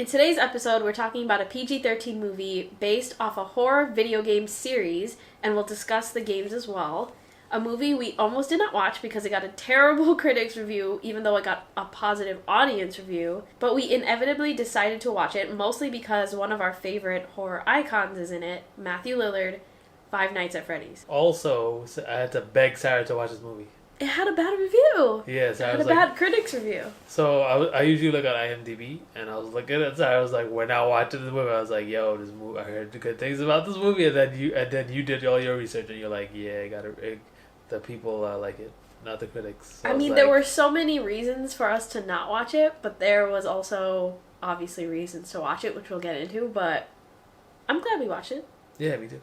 In today's episode, we're talking about a PG-13 movie based off a horror video game series, and we'll discuss the games as well. A movie we almost did not watch because it got a terrible critics review, even though it got a positive audience review. But we inevitably decided to watch it, mostly because one of our favorite horror icons is in it, Matthew Lillard, Five Nights at Freddy's. Also, I had to beg Sarah to watch this movie. It had a bad review. Yes, it had a bad critics review. So I usually look at IMDb, and I was looking at Sarah. I was like, we're not watching this movie. I was like, yo, this movie. I heard good things about this movie, and then you did all your research, and you're like, yeah, the people like it, not the critics. So I mean, there were so many reasons for us to not watch it, but there was also obviously reasons to watch it, which we'll get into. But I'm glad we watched it. Yeah, me too.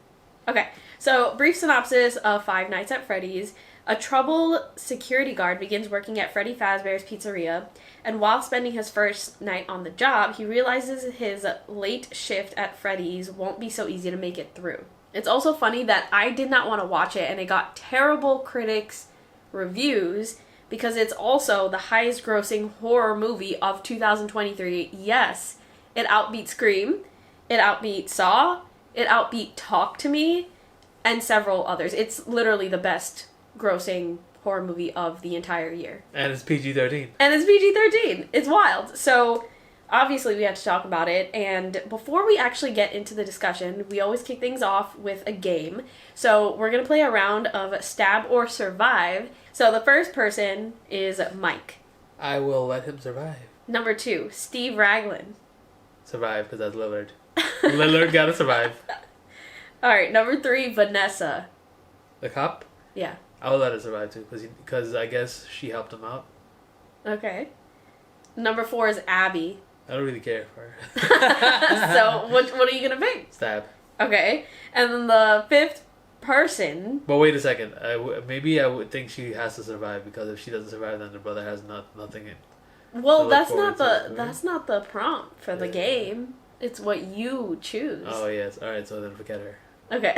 Okay, so brief synopsis of Five Nights at Freddy's. A troubled security guard begins working at Freddy Fazbear's Pizzeria, and while spending his first night on the job, he realizes his late shift at Freddy's won't be so easy to make it through. It's also funny that I did not want to watch it, and it got terrible critics' reviews, because it's also the highest grossing horror movie of 2023. Yes, it outbeat Scream, it outbeat Saw, it outbeat Talk to Me, and several others. It's literally the best grossing horror movie of the entire year. And it's PG-13. And it's PG-13. It's wild. So, obviously we had to talk about it, and before we actually get into the discussion, we always kick things off with a game. So, we're going to play a round of Stab or Survive. So, the first person is Mike. I will let him survive. Number 2, Steve Raglan. Survive, because that's Lillard. Lillard gotta survive. Alright, number 3, Vanessa. The cop? Yeah. I will let her survive too, because I guess she helped him out. Okay. Number 4 is Abby. I don't really care for her. So, what are you going to pick? Stab. Okay. And then the 5th person... But wait a second. Maybe I would think she has to survive, because if she doesn't survive, then the brother has nothing in. Well, that's not the prompt for the game. It's what you choose. Oh, yes. Alright, so then forget her. Okay.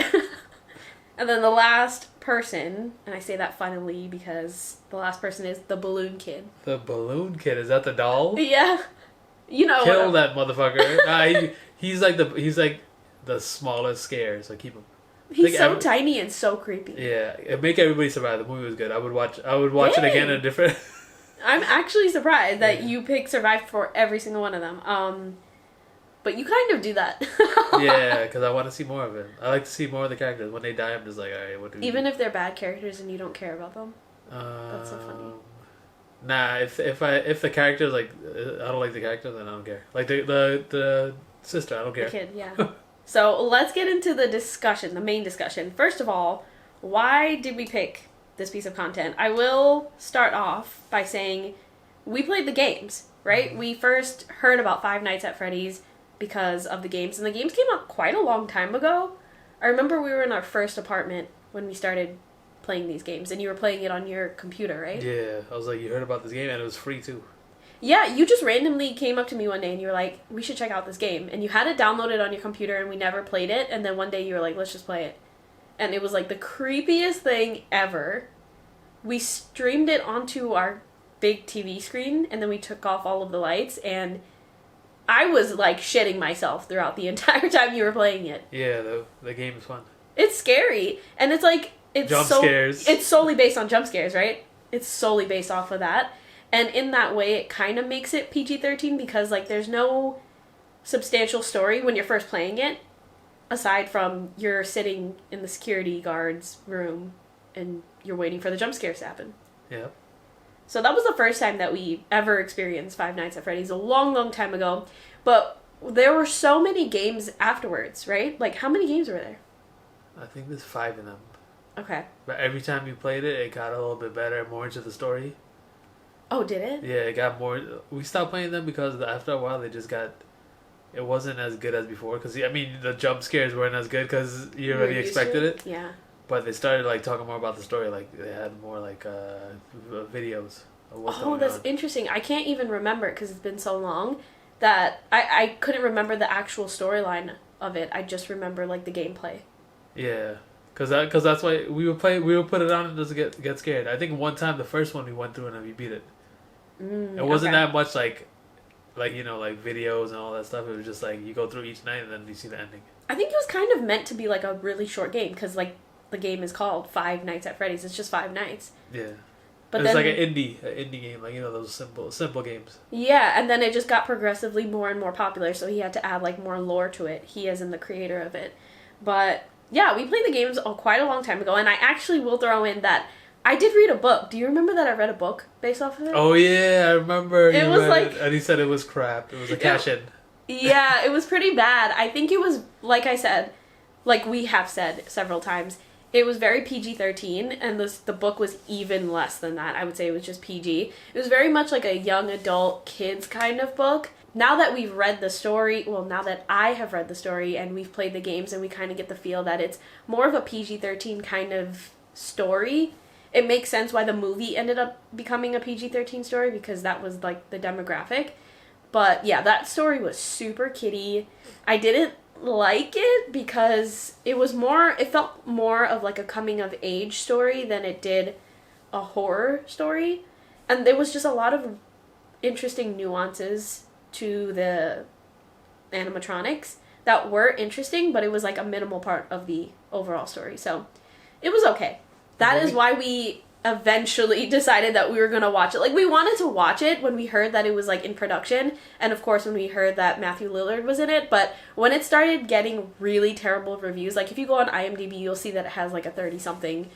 And then the last person, and I say that funnily because the last person is the Balloon Kid. The Balloon Kid? Is that the doll? Yeah. You know. Kill that motherfucker. He's like the smallest scare, so keep him. He's so tiny and so creepy. Yeah, make everybody survive. The movie was good. I would watch it again in a different... I'm actually surprised that you pick Survive for every single one of them. But you kind of do that. Yeah, because I want to see more of it. I like to see more of the characters. When they die, I'm just like, alright, what do we Even do? if they're bad characters and you don't care about them? That's so funny. Nah, if the characters, like, I don't like the characters, then I don't care. Like, the sister, I don't care. The kid, yeah. So, let's get into the discussion, the main discussion. First of all, why did we pick this piece of content? I will start off by saying we played the games, right? Mm-hmm. We first heard about Five Nights at Freddy's because of the games, and the games came out quite a long time ago. I remember we were in our first apartment when we started playing these games, and you were playing it on your computer, right? Yeah, I was like, you heard about this game, and it was free too. Yeah, you just randomly came up to me one day, and you were like, we should check out this game, and you had it downloaded on your computer, and we never played it, and then one day you were like, let's just play it. And it was like the creepiest thing ever. We streamed it onto our big TV screen, and then we took off all of the lights, and I was like shitting myself throughout the entire time you were playing it. Yeah, the game is fun. It's scary, and it's like jump scares. It's solely based on jump scares, right? It's solely based off of that, and in that way, it kind of makes it PG-13 because like there's no substantial story when you're first playing it, aside from you're sitting in the security guard's room and you're waiting for the jump scares to happen. Yeah. So that was the first time that we ever experienced Five Nights at Freddy's, a long, long time ago. But there were so many games afterwards, right? Like, how many games were there? I think there's 5 of them. Okay. But every time you played it, it got a little bit better, more into the story. Oh, did it? Yeah, it got more... We stopped playing them because after a while, they just got... It wasn't as good as before. Because, I mean, the jump scares weren't as good because you already expected it. Yeah. But they started like talking more about the story. Like they had more like videos of what's going on. Oh, that's interesting. I can't even remember because it's been so long that I couldn't remember the actual storyline of it. I just remember like the gameplay. Yeah, because that's why we would put it on and just get scared. I think one time the first one we went through and we beat it. It wasn't that much like like like videos and all that stuff. It was just like you go through each night and then you see the ending. I think it was kind of meant to be like a really short game because like the game is called Five Nights at Freddy's. It's just 5 nights. Yeah. But it's then, like an indie game, like those simple games. Yeah, and then it just got progressively more and more popular, so he had to add like more lore to it. He as in the creator of it. But yeah, we played the games quite a long time ago, and I actually will throw in that I did read a book. Do you remember that I read a book based off of it? Oh yeah, I remember. It was like, and he said it was crap. It was a cash in. Yeah, it was pretty bad. I think it was, like I said, like we have said several times, it was very PG-13, and the book was even less than that. I would say it was just PG. It was very much like a young adult kids kind of book. Now that we've read the story, well, now that I have read the story and we've played the games and we kind of get the feel that it's more of a PG-13 kind of story, it makes sense why the movie ended up becoming a PG-13 story because that was like the demographic. But yeah, that story was super kiddie. I didn't like it because it felt more of like a coming of age story than it did a horror story. And there was just a lot of interesting nuances to the animatronics that were interesting, but it was like a minimal part of the overall story. So it was okay. That is why we eventually decided that we were going to watch it. Like, we wanted to watch it when we heard that it was, like, in production. And, of course, when we heard that Matthew Lillard was in it. But when it started getting really terrible reviews, like, if you go on IMDb, you'll see that it has, like, a 30-something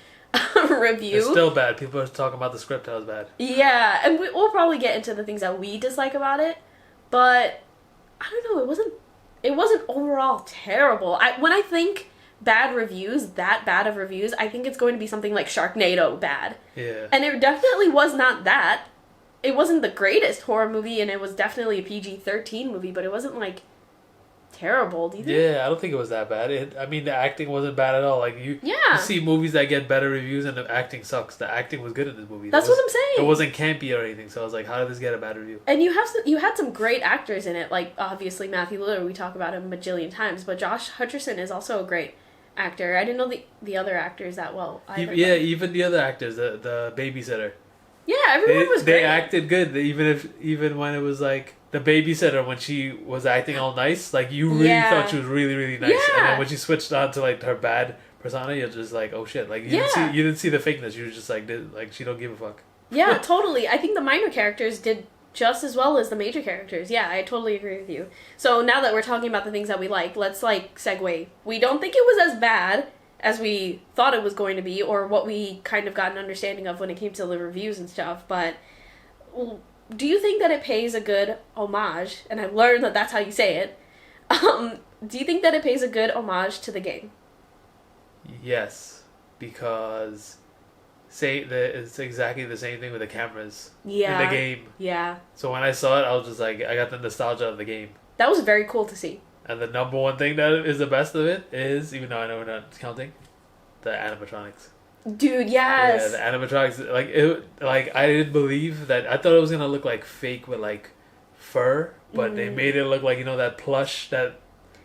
review. It's still bad. People are talking about the script, how it's bad. Yeah, and we'll probably get into the things that we dislike about it. But, I don't know, it wasn't overall terrible. When I think bad reviews, that bad of reviews, I think it's going to be something like Sharknado bad. Yeah. And it definitely was not that. It wasn't the greatest horror movie, and it was definitely a PG-13 movie, but it wasn't, like, terrible, do you think? Yeah, I don't think it was that bad. The acting wasn't bad at all. Like, you see movies that get better reviews and the acting sucks. The acting was good in this movie. That's what I'm saying. It wasn't campy or anything, so I was like, how did this get a bad review? And you had some great actors in it, like, obviously Matthew Lillard, we talk about him a bajillion times, but Josh Hutcherson is also a great actor. I didn't know the other actors that well either. Even the other actors, the babysitter. Yeah, everyone was great. They acted good, even when it was like the babysitter, when she was acting all nice, like you really thought she was really, really nice. Yeah. And then when she switched on to like her bad persona, you're just like, oh shit, like you didn't see the fakeness. You were just like she don't give a fuck. Yeah, totally. I think the minor characters did just as well as the major characters. Yeah, I totally agree with you. So now that we're talking about the things that we like, let's like segue. We don't think it was as bad as we thought it was going to be, or what we kind of got an understanding of when it came to the reviews and stuff, but do you think that it pays a good homage, and I've learned that that's how you say it, do you think that it pays a good homage to the game? Yes, because it's exactly the same thing with the cameras in the game. Yeah. So when I saw it, I was just like, I got the nostalgia of the game. That was very cool to see. And the number one thing that is the best of it is, even though I know we're not counting, the animatronics. Dude, yes. Yeah, the animatronics, I didn't believe that. I thought it was gonna look like fake with like fur, but they made it look like that plush, that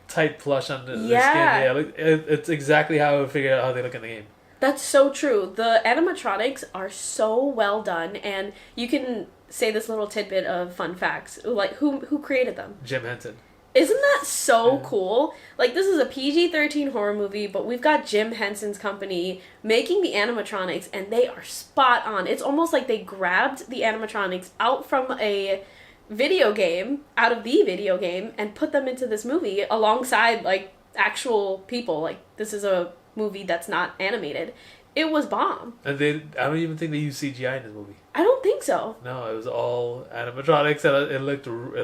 tight plush on the skin. Yeah, it's exactly how I would figure out how they look in the game. That's so true. The animatronics are so well done, and you can say this little tidbit of fun facts. Like, who created them? Jim Henson. Isn't that so cool? Like, this is a PG-13 horror movie, but we've got Jim Henson's company making the animatronics, and they are spot on. It's almost like they grabbed the animatronics out from a video game, out of the video game, and put them into this movie alongside, like, actual people. Like, this is a movie that's not animated. It was bomb. And I don't even think they used CGI in this movie. I don't think so. No, it was all animatronics, and it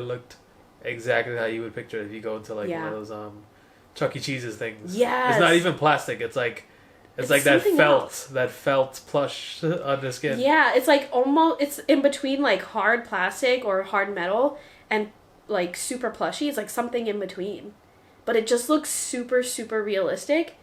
looked exactly how you would picture it if you go into like one of those Chuck E. Cheese's things. Yes. It's not even plastic. It's like that felt plush on the skin. Yeah, it's like almost, it's in between like hard plastic or hard metal and like super plushy. It's like something in between. But it just looks super, super realistic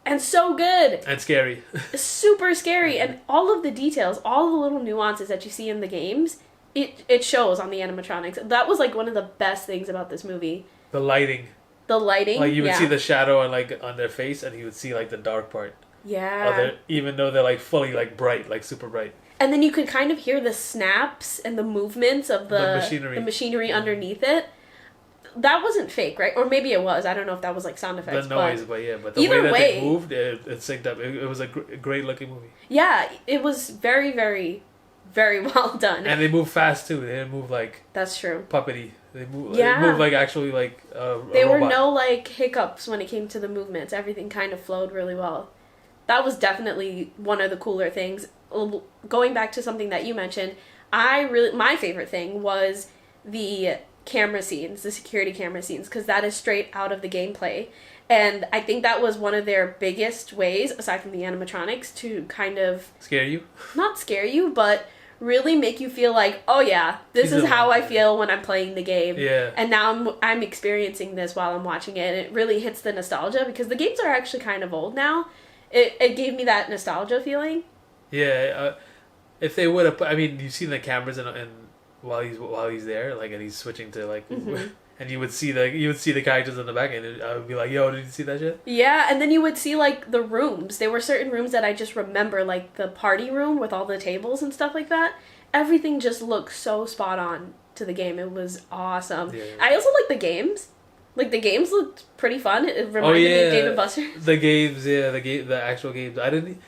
and so good. And scary. Super scary. And all of the details, all the little nuances that you see in the games, it shows on the animatronics. That was like one of the best things about this movie. The lighting. Like you would see the shadow on their face, and you would see like the dark part. Yeah. Even though they're like fully like bright, like super bright. and then you could kind of hear the snaps and the movements of the machinery underneath it. That wasn't fake, right? Or maybe it was. I don't know if that was like sound effects. The noise, but the way that they moved, it synced up. It was a great looking movie. Yeah, it was very, very, very well done. And they moved fast too. They didn't move like that's true. Puppety. They moved like actually like there were no like hiccups when it came to the movements. Everything kind of flowed really well. That was definitely one of the cooler things. Going back to something that you mentioned, my favorite thing was the camera scenes, the security camera scenes, because that is straight out of the gameplay. And I think that was one of their biggest ways, aside from the animatronics, to kind of... Scare you? Not scare you, but really make you feel like, oh yeah, this is how I feel when I'm playing the game. Yeah. And now I'm experiencing this while I'm watching it, and it really hits the nostalgia, because the games are actually kind of old now. It gave me that nostalgia feeling. Yeah, if they would have... I mean, you've seen the cameras and while he's there, like, and he's switching to like, and you would see the characters in the back, and I would be like, "Yo, did you see that shit?" Yeah, and then you would see like the rooms. There were certain rooms that I just remember, like the party room with all the tables and stuff like that. Everything just looked so spot on to the game. It was awesome. Yeah. I also like the games. Like the games looked pretty fun. It reminded me of Dave & Buster's. The games, yeah, the actual games. I didn't.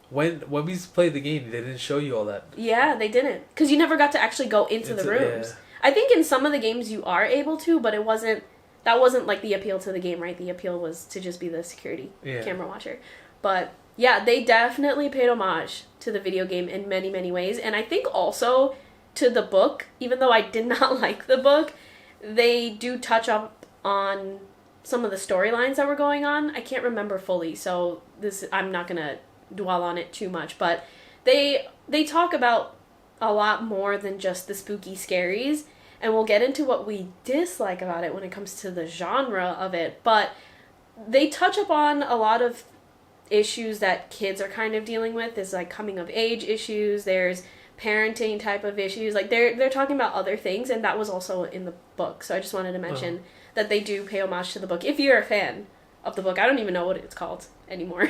When we played the game, they didn't show you all that. Yeah, they didn't. Because you never got to actually go into the rooms. Yeah. I think in some of the games you are able to, but that wasn't like the appeal to the game, right? The appeal was to just be the security camera watcher. But yeah, they definitely paid homage to the video game in many, many ways. And I think also to the book, even though I did not like the book, they do touch up on some of the storylines that were going on. I can't remember fully, so I'm not going to dwell on it too much, but they talk about a lot more than just the spooky scaries, and we'll get into what we dislike about it when it comes to the genre of it, but they touch upon a lot of issues that kids are kind of dealing with. There's like coming of age issues, there's parenting type of issues, like they're talking about other things, and that was also in the book, so I just wanted to mention that they do pay homage to the book if you're a fan of the book. I don't even know what it's called anymore.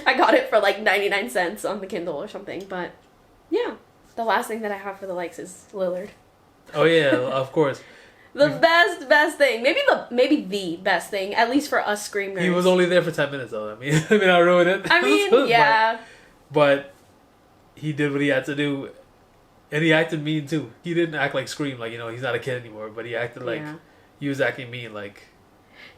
I got it for like 99 cents on the Kindle or something, but yeah. The last thing that I have for the likes is Lillard. Oh yeah, of course. The best thing. Maybe the best thing, at least for us Scream nerds. He was only there for 10 minutes though. I mean, I ruined it. I mean, yeah. But he did what he had to do. And he acted mean too. He didn't act like Scream, like, he's not a kid anymore, but he acted like he was acting mean, like,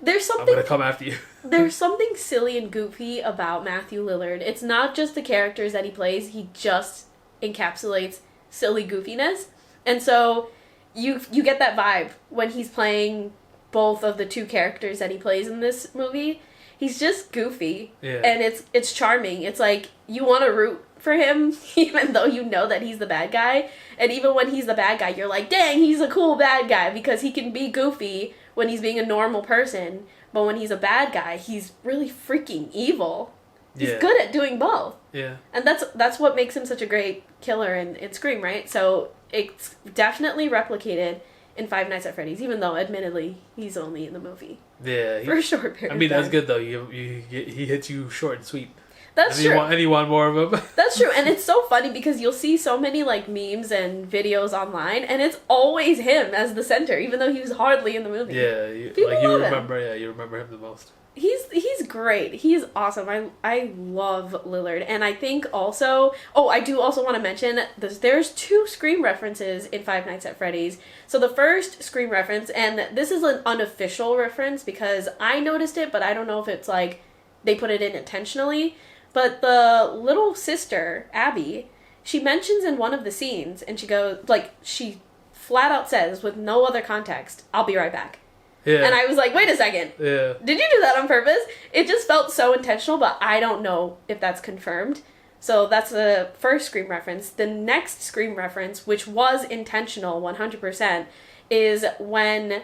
there's something, I'm gonna come after you. There's something silly and goofy about Matthew Lillard. It's not just the characters that he plays, he just encapsulates silly goofiness. And so you get that vibe when he's playing both of the two characters that he plays in this movie. He's just goofy. Yeah. And it's charming. It's like you want to root for him even though you know that he's the bad guy. And even when he's the bad guy, you're like, dang, he's a cool bad guy, because he can be goofy when he's being a normal person, but when he's a bad guy, he's really freaking evil. He's good at doing both. Yeah. And that's what makes him such a great killer in Scream, right? So it's definitely replicated in Five Nights at Freddy's, even though, admittedly, he's only in the movie. Yeah. For a short period of time. That's good, though. He hits you short and sweet. That's true. And you want more of him. That's true. And it's so funny because you'll see so many like memes and videos online, and it's always him as the center, even though he was hardly in the movie. Yeah, you remember him the most. He's great. He's awesome. I love Lillard. And I think also, I do also want to mention there's 2 Scream references in Five Nights at Freddy's. So the first Scream reference, and this is an unofficial reference because I noticed it, but I don't know if it's like they put it in intentionally. But the little sister, Abby, she mentions in one of the scenes, and she goes, like, she flat out says, with no other context, "I'll be right back." Yeah. And I was like, wait a second. Yeah. Did you do that on purpose? It just felt so intentional, but I don't know if that's confirmed. So that's the first Scream reference. The next Scream reference, which was intentional 100%, is when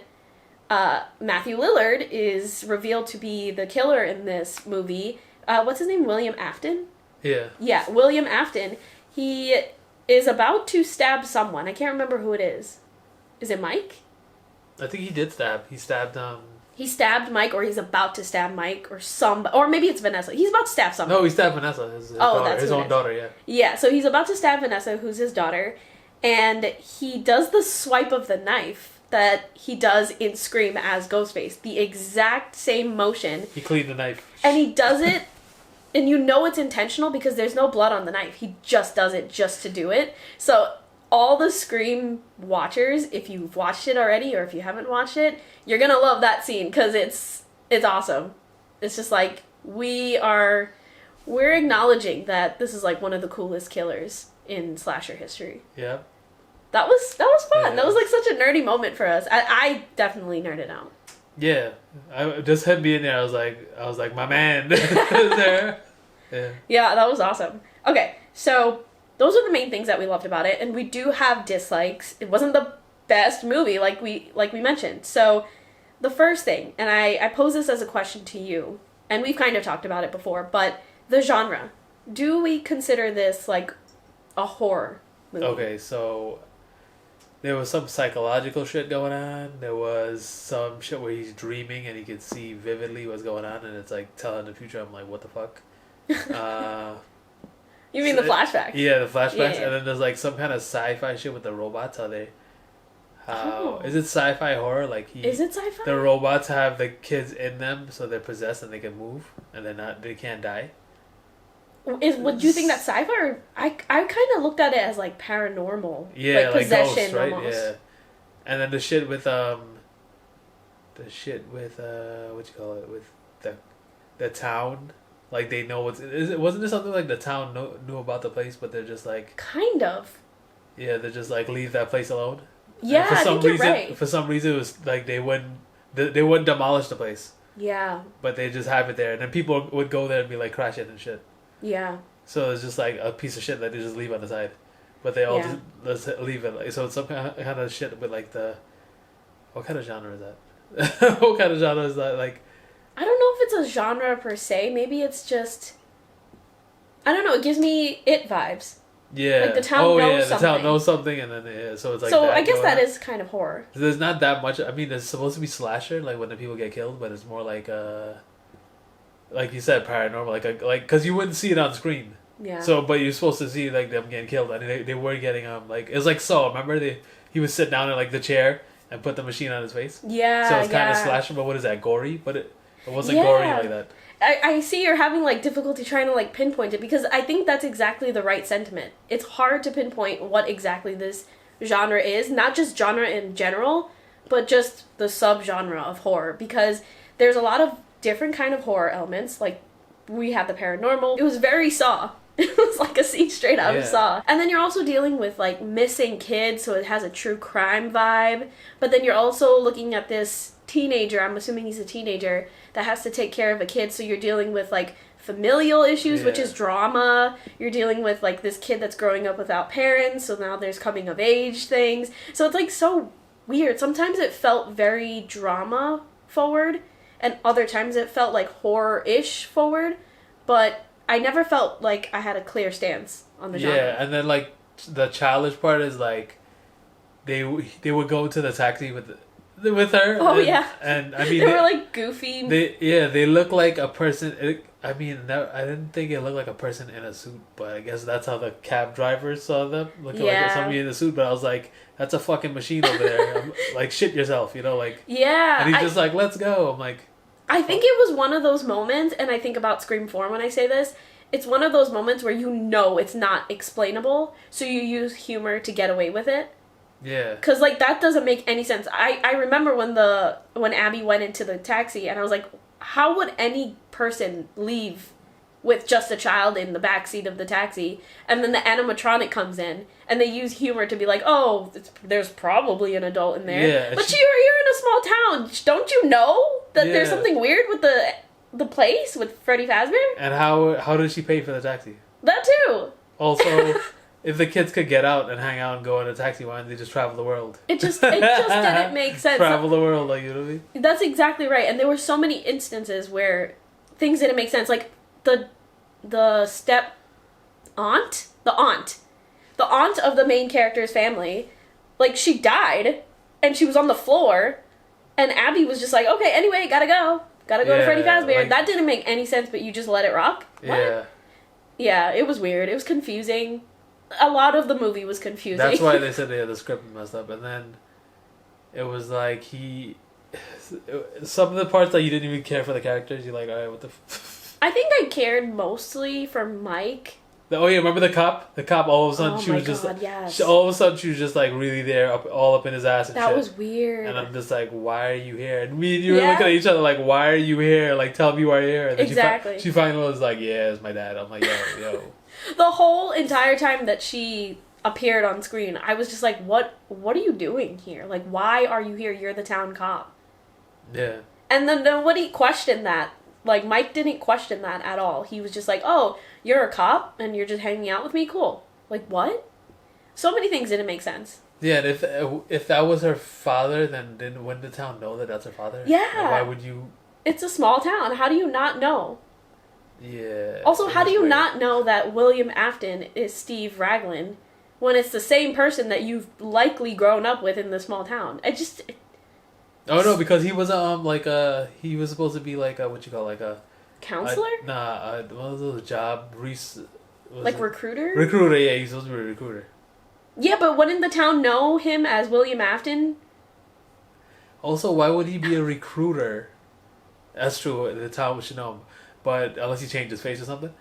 Matthew Lillard is revealed to be the killer in this movie. What's his name? William Afton? Yeah. Yeah, William Afton. He is about to stab someone. I can't remember who it is. Is it Mike? I think he did stab. He stabbed He stabbed Mike, or he's about to stab Mike, or maybe it's Vanessa. He's about to stab somebody. No, he stabbed Vanessa. His daughter, that's his own daughter. Yeah. Yeah, so he's about to stab Vanessa, who's his daughter, and he does the swipe of the knife that he does in Scream as Ghostface. The exact same motion. He cleaned the knife. And he does it, and you know it's intentional because there's no blood on the knife. He just does it just to do it. So all the Scream watchers, if you've watched it already or if you haven't watched it, you're gonna love that scene because it's awesome. It's just like we're acknowledging that this is like one of the coolest killers in slasher history. Yeah. That was fun. Yeah. That was like such a nerdy moment for us. I definitely nerded out. Yeah, just him being there, I was like, my man is there. Yeah. Yeah, that was awesome. Okay, so those are the main things that we loved about it, and we do have dislikes. It wasn't the best movie, like we mentioned. So the first thing, and I pose this as a question to you, and we've kind of talked about it before, but the genre. Do we consider this like a horror movie? Okay, so there was some psychological shit going on. There was some shit where he's dreaming and he can see vividly what's going on, and it's like telling the future. I'm like, what the fuck? You mean the flashbacks? Yeah, the flashbacks, Yeah. and then there's like some kind of sci-fi shit with the robots. Is it sci-fi horror? Like is it sci-fi? The robots have the kids in them, so they're possessed and they can move, and they can't die. Would you think that's sci-fi? Or I kind of looked at it as like paranormal, Yeah, like possession ghosts, right? almost. Yeah, and then the shit with what you call it, with the town, like they know wasn't there something like the town knew about the place, but they're just like kind of. Yeah, they're just like leave that place alone. Yeah, for some reason, right. For some reason, it was like they wouldn't demolish the place. Yeah. But they just have it there, and then people would go there and be like crash it and shit. Yeah. So it's just like a piece of shit that they just leave on the side, but they all just leave it. Like, so it's some kind of shit with like what kind of genre is that? What kind of genre is that? Like, I don't know if it's a genre per se. Maybe it's just, I don't know. It gives me It vibes. Yeah. Like the town knows something. The town knows something, and then so it's like. So I guess that is kind of horror. There's not that much. I mean, there's supposed to be slasher, like when the people get killed, but it's more like you said, paranormal, like because you wouldn't see it on screen. Yeah. So, but you're supposed to see like them getting killed, and they were getting like it was like Saw. Remember he would sit down in like the chair and put the machine on his face. Yeah. So it's kind of slasher, but what is that, gory? But it wasn't gory like that. I see you're having like difficulty trying to like pinpoint it because I think that's exactly the right sentiment. It's hard to pinpoint what exactly this genre is, not just genre in general, but just the subgenre of horror, because there's a lot of different kind of horror elements. Like we have the paranormal. It was very Saw. It was like a scene straight out of Saw. And then you're also dealing with like missing kids, so it has a true crime vibe. But then you're also looking at this teenager, I'm assuming he's a teenager, that has to take care of a kid, so you're dealing with like familial issues, which is drama. You're dealing with like this kid that's growing up without parents, so now there's coming of age things. So it's like so weird. Sometimes it felt very drama forward, and other times it felt like horror-ish forward, but I never felt like I had a clear stance on the genre. Yeah, and then like the childish part is like they would go to the taxi with her. Oh, and I mean they were like goofy. They look like a person. I didn't think it looked like a person in a suit, but I guess that's how the cab drivers saw them, looking like somebody in a suit. But I was like, that's a fucking machine over there. Like, shit yourself, like. Yeah. And he's just like, let's go. I'm like. I think it was one of those moments, and I think about Scream 4 when I say this. It's one of those moments where you know it's not explainable, so you use humor to get away with it. Yeah. Because, like, that doesn't make any sense. I remember when Abby went into the taxi, and I was like, how would any person leave with just a child in the backseat of the taxi? And then the animatronic comes in, and they use humor to be like, oh, there's probably an adult in there. Yeah, but you're in a small town. Don't you know that there's something weird with the place with Freddy Fazbear? And how did she pay for the taxi? That too. Also, if the kids could get out and hang out and go in a taxi, why didn't they just travel the world? It just didn't make sense. Travel the world, like, you know what I mean? That's exactly right. And there were so many instances where things didn't make sense. Like the step aunt, the aunt of the main character's family, like she died and she was on the floor, And Abby was just like, okay, anyway, gotta go to Freddy Fazbear. Like, that didn't make any sense, but you just let it rock. What? Yeah. Yeah, it was weird. It was confusing. A lot of the movie was confusing. That's why they said the script was messed up, and then it was like some of the parts that you didn't even care for the characters. You're like, all right, what the. I think I cared mostly for Mike. Oh yeah, remember the cop? The cop all of a sudden she was just yes. all of a sudden she was just like really there, all up in his ass and shit. That was weird. And I'm just like, why are you here? And me and you were looking at each other like, why are you here? Like, tell me why you're here. And then exactly. She finally was like, yeah, it's my dad. I'm like, yo. The whole entire time that she appeared on screen, I was just like, what are you doing here? Like, why are you here? You're the town cop. Yeah. And then nobody questioned that. Like, Mike didn't question that at all. He was just like, oh, you're a cop and you're just hanging out with me? Cool. Like, what? So many things didn't make sense. Yeah, and if that was her father, then wouldn't the town know that that's her father? Yeah. Like, why would you... It's a small town. How do you not know? Yeah. Also, how do you not know that William Afton is Steve Raglan when it's the same person that you've likely grown up with in the small town? Oh no, because he was he was supposed to be like what you call like a counselor? One of those job recruiter? Recruiter, yeah, he's supposed to be a recruiter. Yeah, but wouldn't the town know him as William Afton? Also, why would he be a recruiter? That's true, the town should know him. But unless he changed his face or something.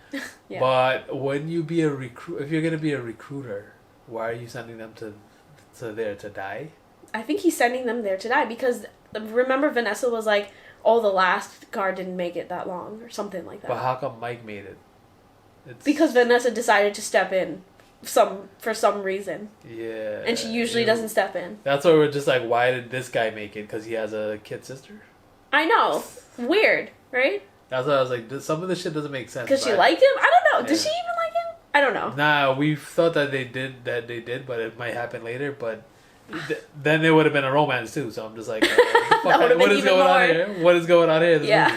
Yeah. But when you be if you're gonna be a recruiter, why are you sending them to there to die? I think he's sending them there to die because remember Vanessa was like, oh, the last guard didn't make it that long or something like that. But how come Mike made it? Because Vanessa decided to step in for some reason. Yeah. And she usually doesn't step in. That's why we're just like, why did this guy make it? Because he has a kid sister? I know. Weird, right? That's why I was like, some of this shit doesn't make sense. Because she liked him? I don't know. Did she even like him? I don't know. Nah, we thought that they did, but it might happen later, but... then it would have been a romance too, so I'm just like, what is going on here? What is going on here? Yeah.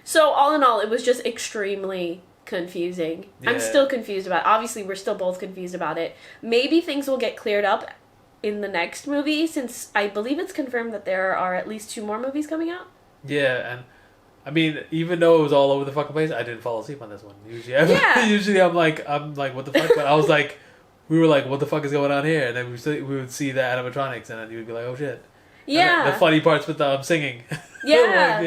So all in all, it was just extremely confusing. Yeah. I'm still confused about it. Obviously, we're still both confused about it. Maybe things will get cleared up in the next movie, since I believe it's confirmed that there are at least 2 more movies coming out. Yeah, and I mean, even though it was all over the fucking place, I didn't fall asleep on this one. Usually I'm like, what the fuck? But I was like, we were like, what the fuck is going on here? And then we would see the animatronics, and then you would be like, oh shit. Yeah. The funny parts with singing. Yeah.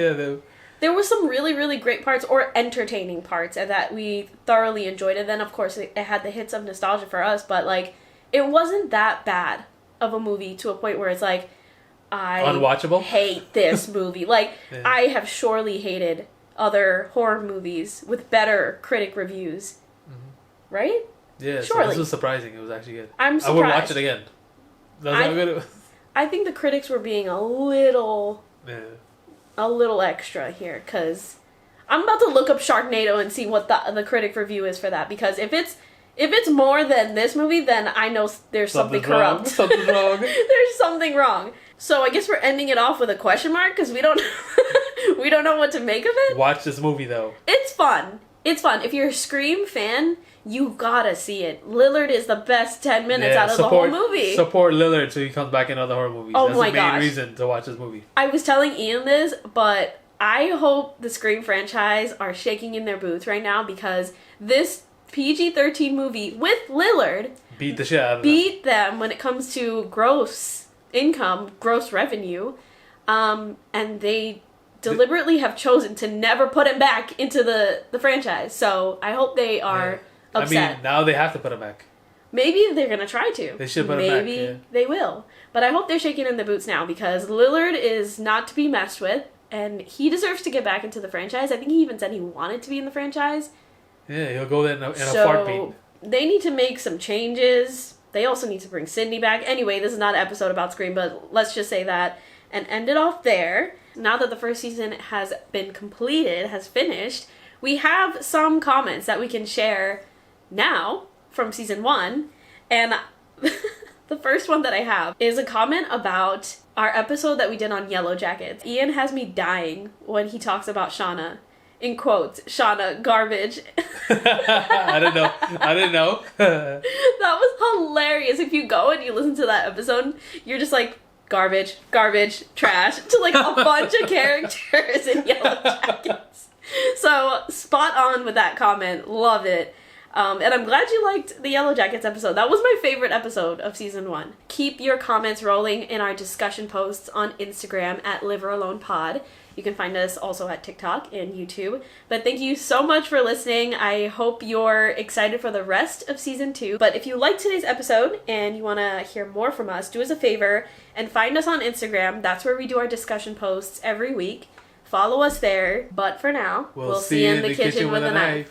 There were some really, really great parts, or entertaining parts, and that we thoroughly enjoyed. And then, of course, it had the hits of nostalgia for us, but, like, it wasn't that bad of a movie to a point where it's like, unwatchable? Hate this movie. Like, yeah. I have surely hated other horror movies with better critic reviews. Mm-hmm. Right? Yeah, surely. So this was surprising. It was actually good. I'm surprised. I would watch it again. That's how good it was. I think the critics were being a little extra here, because I'm about to look up Sharknado and see what the critic review is for that, because if it's more than this movie, then I know there's something corrupt. Something's wrong. There's something wrong. So I guess we're ending it off with a question mark, because we don't know what to make of it. Watch this movie though. It's fun. It's fun. If you're a Scream fan, you gotta see it. Lillard is the best 10 minutes out of the whole movie. Support Lillard so he comes back in other horror movies. Oh, that's my the main gosh. reason to watch this movie. I was telling Ian this, but I hope the Scream franchise are shaking in their boots right now, because this PG-13 movie with Lillard beat the shit out of them when it comes to gross income, gross revenue, and they deliberately have chosen to never put him back into the franchise. So I hope they are upset. I mean, now they have to put him back. Maybe they're going to try to. They should put him back. Maybe they will. But I hope they're shaking in their boots now, because Lillard is not to be messed with, and he deserves to get back into the franchise. I think he even said he wanted to be in the franchise. Yeah, he'll go there in a heartbeat. They need to make some changes. They also need to bring Sydney back. Anyway, this is not an episode about Scream, but let's just say that and end it off there. Now that the first season has been completed, has finished, we have some comments that we can share now from season 1. And the first one that I have is a comment about our episode that we did on Yellow Jackets. Ian has me dying when he talks about Shauna. In quotes, Shauna, garbage. I didn't know. That was hilarious. If you go and you listen to that episode, you're just like, garbage, garbage, trash, to like a bunch of characters in Yellow Jackets. So spot on with that comment. Love it. And I'm glad you liked the Yellow Jackets episode. That was my favorite episode of season 1. Keep your comments rolling in our discussion posts on Instagram at LiveOrAlonePod. You can find us also at TikTok and YouTube. But thank you so much for listening. I hope you're excited for the rest of season 2. But if you liked today's episode and you want to hear more from us, do us a favor and find us on Instagram. That's where we do our discussion posts every week. Follow us there. But for now, we'll see you in the kitchen with a knife.